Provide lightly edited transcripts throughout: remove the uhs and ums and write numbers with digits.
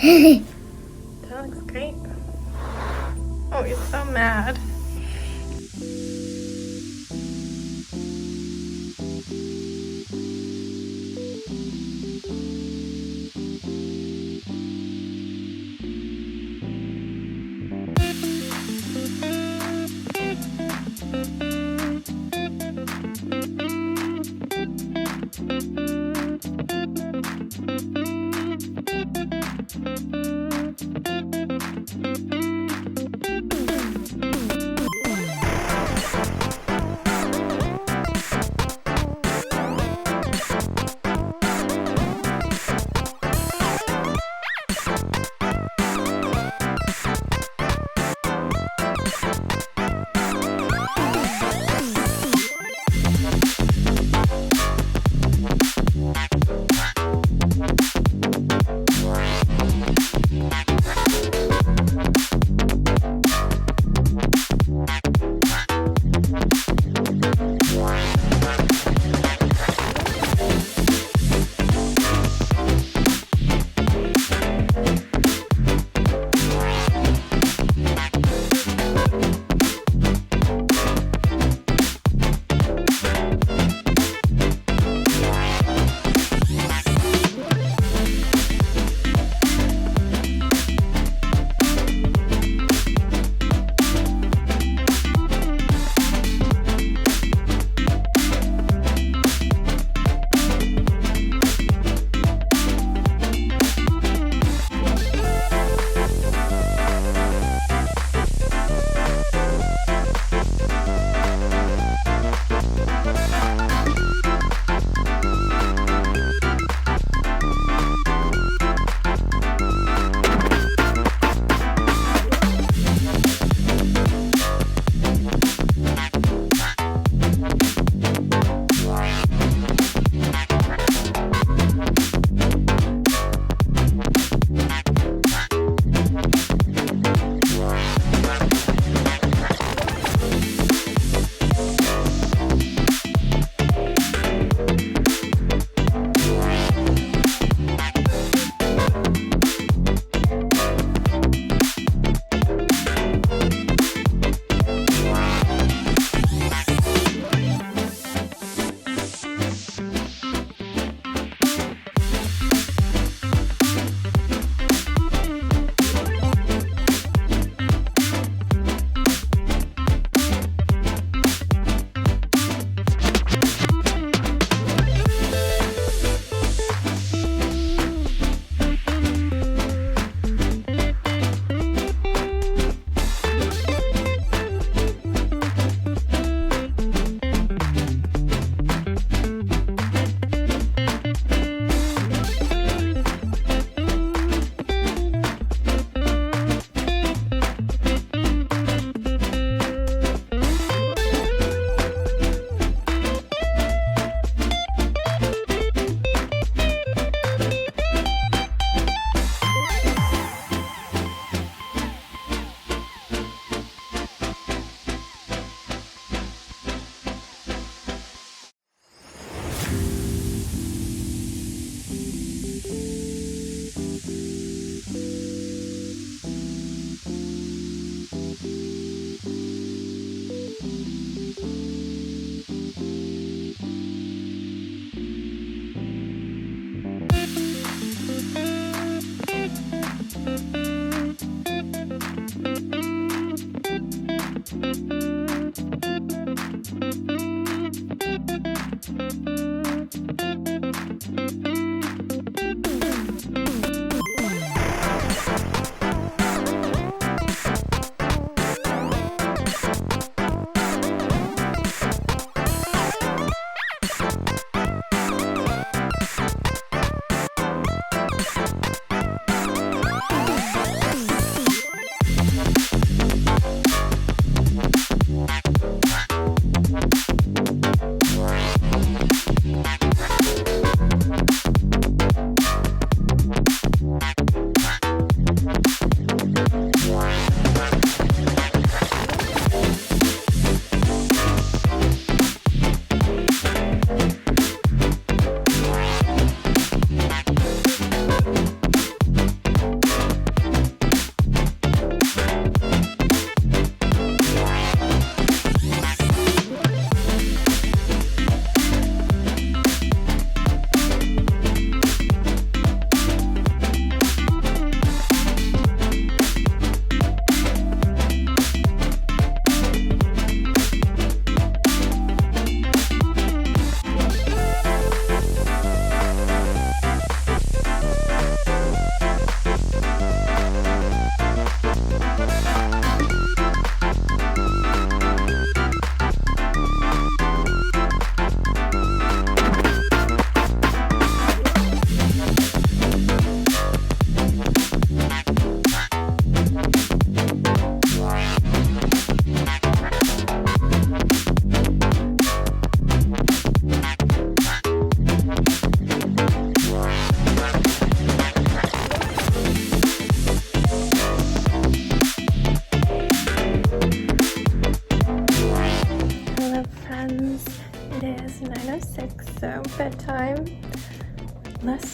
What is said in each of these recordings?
That looks great. Oh, he's so mad.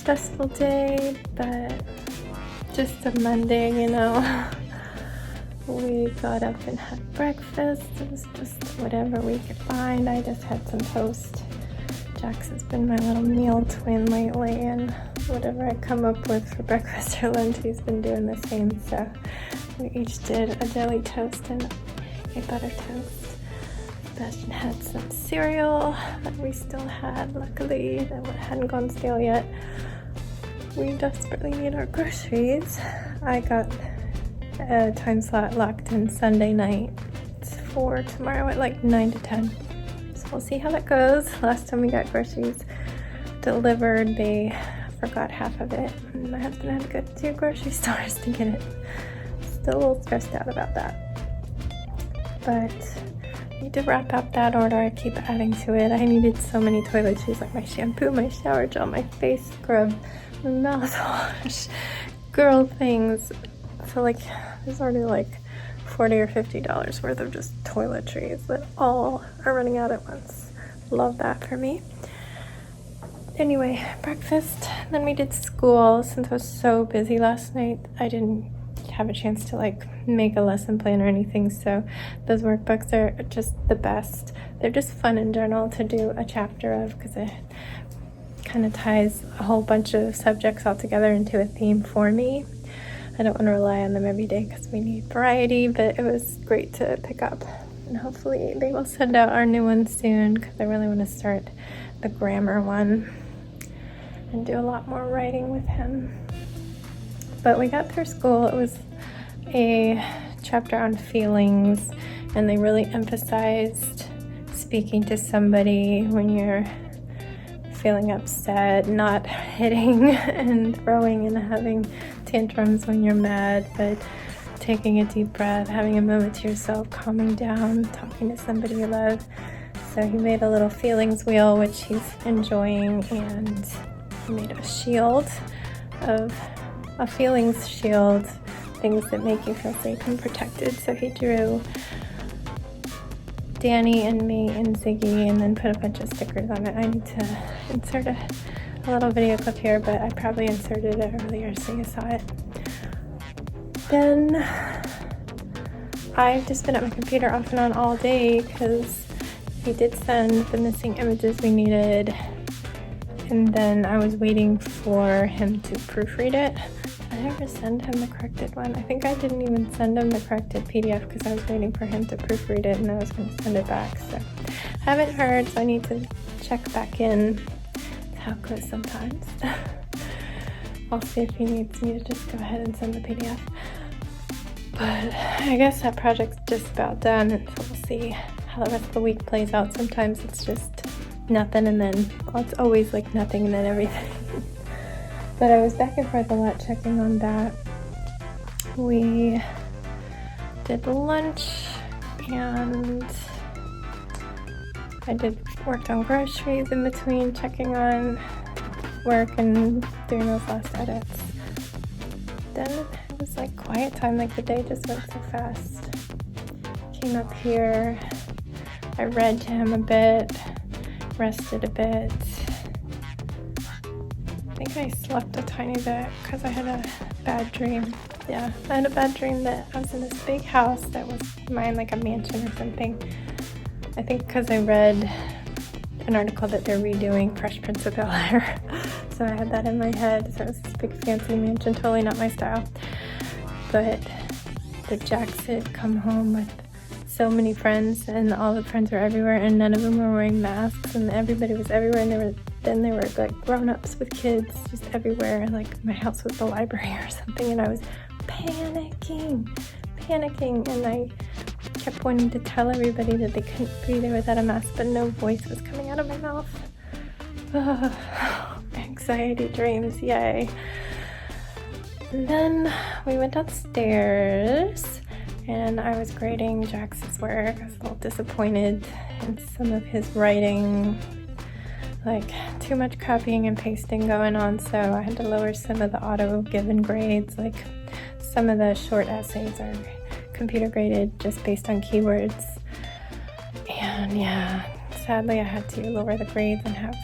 stressful day, but just a Monday, you know. We got up and had breakfast. It was just whatever we could find. I just had some toast. Jax has been my little meal twin lately, and whatever I come up with for breakfast or lunch, he's been doing the same. So we each did a deli toast and a butter toast. Sebastian had some cereal that we still had, luckily, that hadn't gone stale yet. We desperately need our groceries. I got a time slot locked in Sunday night for tomorrow at like 9 to 10. So we'll see how that goes. Last time we got groceries delivered, they forgot half of it. And my husband had to go to 2 grocery stores to get it. Still a little stressed out about that. But I need to wrap up that order. I keep adding to it. I needed so many toiletries, like my shampoo, my shower gel, my face scrub, my mouthwash, girl things. So like there's already like $40 or $50 worth of just toiletries that all are running out at once. Love that for me. Anyway, breakfast. Then we did school. Since I was so busy last night, I didn't have a chance to like make a lesson plan or anything. So those workbooks are just the best. They're just fun in general to do a chapter of, because it kind of ties a whole bunch of subjects all together into a theme for me. I don't want to rely on them every day because we need variety, but it was great to pick up. And hopefully they will send out our new one soon, because I really want to start the grammar one and do a lot more writing with him. But we got through school. It was a chapter on feelings, and they really emphasized speaking to somebody when you're feeling upset, not hitting and throwing and having tantrums when you're mad, but taking a deep breath, having a moment to yourself, calming down, talking to somebody you love. So he made a little feelings wheel, which he's enjoying, and he made a shield of a feelings shield, things that make you feel safe and protected. So he drew Danny and me and Ziggy, and then put a bunch of stickers on it. I need to insert a little video clip here, but I probably inserted it earlier so you saw it. Then I've just been at my computer off and on all day because he did send the missing images we needed, and then I was waiting for him to proofread it. Did I ever send him the corrected one? I think I didn't even send him the corrected PDF because I was waiting for him to proofread it, and I was going to send it back. So I haven't heard, so I need to check back in. That's how it goes sometimes. I'll see if he needs me to just go ahead and send the PDF. But I guess that project's just about done, and so we'll see how the rest of the week plays out. Sometimes it's just nothing, and then, well, it's always like nothing and then everything. But I was back and forth a lot checking on that. We did lunch, and I worked on groceries in between, checking on work and doing those last edits. Then it was like quiet time, like the day just went so fast. Came up here, I read to him a bit, rested a bit. I think I slept a tiny bit because I had a bad dream. Yeah, I had a bad dream that I was in this big house that was mine, like a mansion or something. I think because I read an article that they're redoing Fresh Prince of Bel-Air. So I had that in my head. So it was this big fancy mansion, totally not my style. But the Jacks had come home with so many friends, and all the friends were everywhere, and none of them were wearing masks, and everybody was everywhere, and they were like grown-ups with kids just everywhere. Like my house was the library or something, and I was panicking, and I kept wanting to tell everybody that they couldn't be there without a mask, but no voice was coming out of my mouth. Anxiety dreams, yay. And then we went downstairs, and I was grading Jax's work. I was a little disappointed in some of his writing, like too much copying and pasting going on, so I had to lower some of the auto-given grades. Like some of the short essays are computer graded just based on keywords, and yeah, sadly I had to lower the grades and have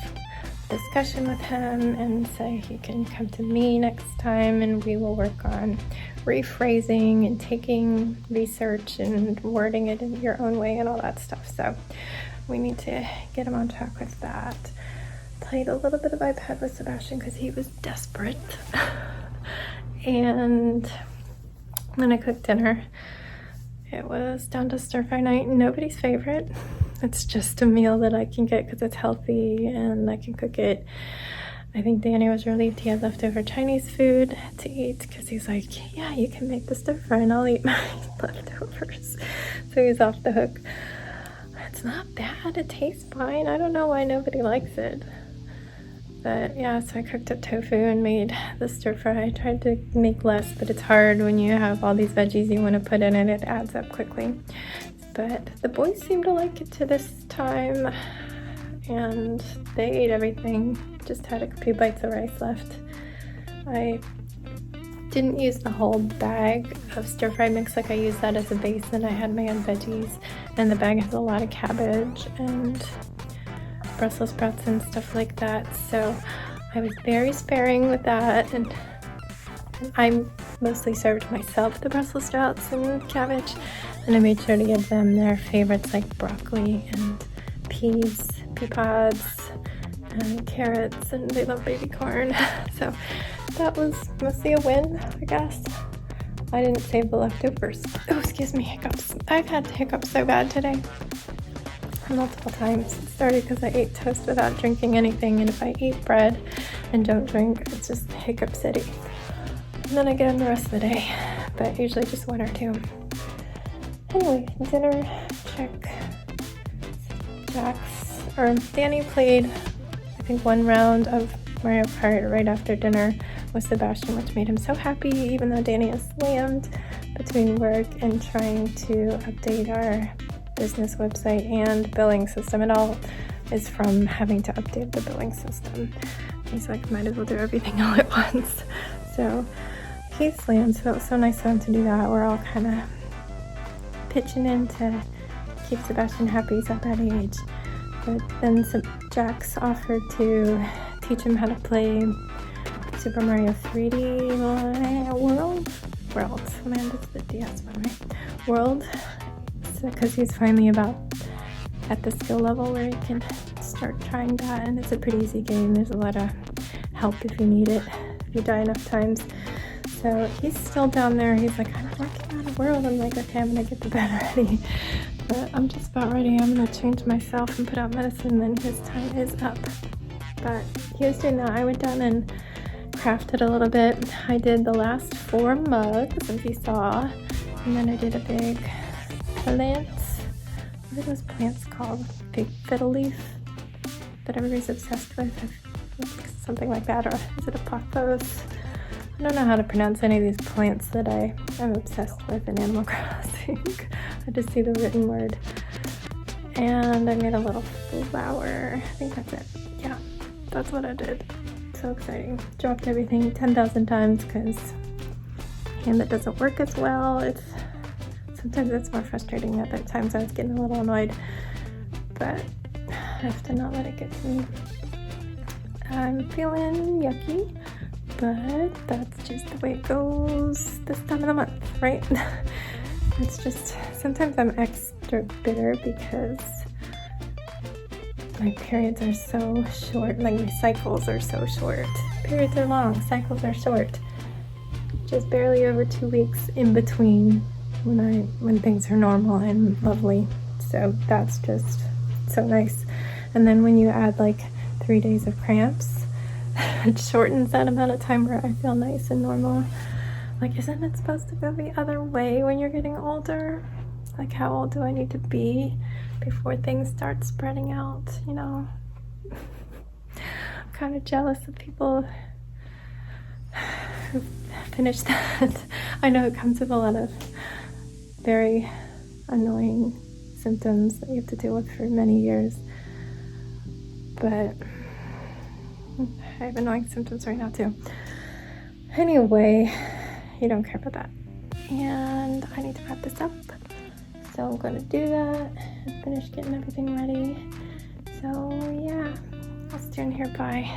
discussion with him and say he can come to me next time, and we will work on rephrasing and taking research and wording it in your own way and all that stuff. So we need to get him on track with that. Played a little bit of iPad with Sebastian because he was desperate. And then I cooked dinner. It was down to stir fry night, nobody's favorite. It's just a meal that I can get because it's healthy and I can cook it. I think Danny was relieved he had leftover Chinese food to eat because he's like, yeah, you can make the stir fry and I'll eat my leftovers. So he's off the hook. It's not bad, it tastes fine. I don't know why nobody likes it. But yeah, so I cooked up tofu and made the stir fry. I tried to make less, but it's hard when you have all these veggies you want to put in it. It adds up quickly. But the boys seem to like it to this time, and they ate everything. Just had a few bites of rice left. I didn't use the whole bag of stir fry mix, like I used that as a base, and I had my own veggies. And the bag has a lot of cabbage and Brussels sprouts and stuff like that, so I was very sparing with that, and I mostly served myself the Brussels sprouts and cabbage, and I made sure to give them their favorites like broccoli and peas, pea pods, and carrots, and they love baby corn. So that was mostly a win, I guess. I didn't save the leftovers. Oh, excuse me, hiccups. I've had hiccups so bad today. Multiple times. It started because I ate toast without drinking anything, and if I eat bread and don't drink, it's just hiccup city. And then I get them the rest of the day, but usually just one or two. Anyway, dinner check. Danny played, I think, one round of Mario Kart right after dinner with Sebastian, which made him so happy, even though Danny is slammed between work and trying to update our business website and billing system. It all is from having to update the billing system. He's like, might as well do everything all at once. So he's slammed, so it was so nice of him to do that. We're all kind of pitching in to keep Sebastian happy. He's at that age. But then Jax offered to teach him how to play Super Mario 3D World. Amanda's the DS one, right? World. Because he's finally about at the skill level where he can start trying that, and it's a pretty easy game. There's a lot of help if you need it, if you die enough times. So he's still down there. He's like, I'm working on a world. I'm like, okay, I'm gonna get the bed ready. But I'm just about ready. I'm gonna change myself and put out medicine, then his time is up. But he was doing that. I went down and crafted a little bit. I did the last 4 mugs, as you saw, and then I did a big plants. What are those plants called? Big fiddle leaf that everybody's obsessed with. Something like that, or is it a pothos? I don't know how to pronounce any of these plants that I am obsessed with in Animal Crossing. I just see the written word. And I made a little flower. I think that's it. Yeah, that's what I did. So exciting. Dropped everything 10,000 times because hand that doesn't work as well. Sometimes it's more frustrating. Other times I was getting a little annoyed, but I have to not let it get to me. I'm feeling yucky, but that's just the way it goes this time of the month, right? It's just, sometimes I'm extra bitter because my periods are so short, like my cycles are so short. Periods are long, cycles are short. Just barely over 2 weeks in between when things are normal and lovely. So that's just so nice. And then when you add like 3 days of cramps, it shortens that amount of time where I feel nice and normal. Like, isn't it supposed to go the other way when you're getting older? Like, how old do I need to be before things start spreading out, you know? I'm kind of jealous of people who finish that. I know it comes with a lot of very annoying symptoms that you have to deal with for many years, but I have annoying symptoms right now too. Anyway, you don't care about that. And I need to wrap this up, so I'm going to do that and finish getting everything ready. So yeah, I'll stand here by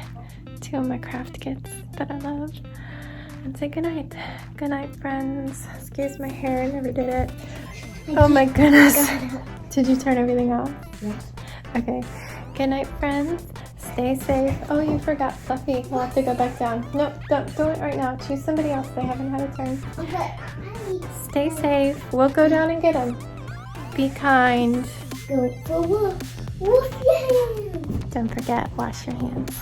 2 of my craft kits that I love and say goodnight. Good night, friends. Excuse my hair, I never did it. Oh my goodness. Did you turn everything off? Yes. Okay. Good night, friends. Stay safe. Oh, you forgot Fluffy. We'll have to go back down. Nope, don't do it right now. Choose somebody else. They haven't had a turn. Okay. Stay safe. We'll go down and get them. Be kind. Go for woof. Woof your hands. Don't forget, wash your hands.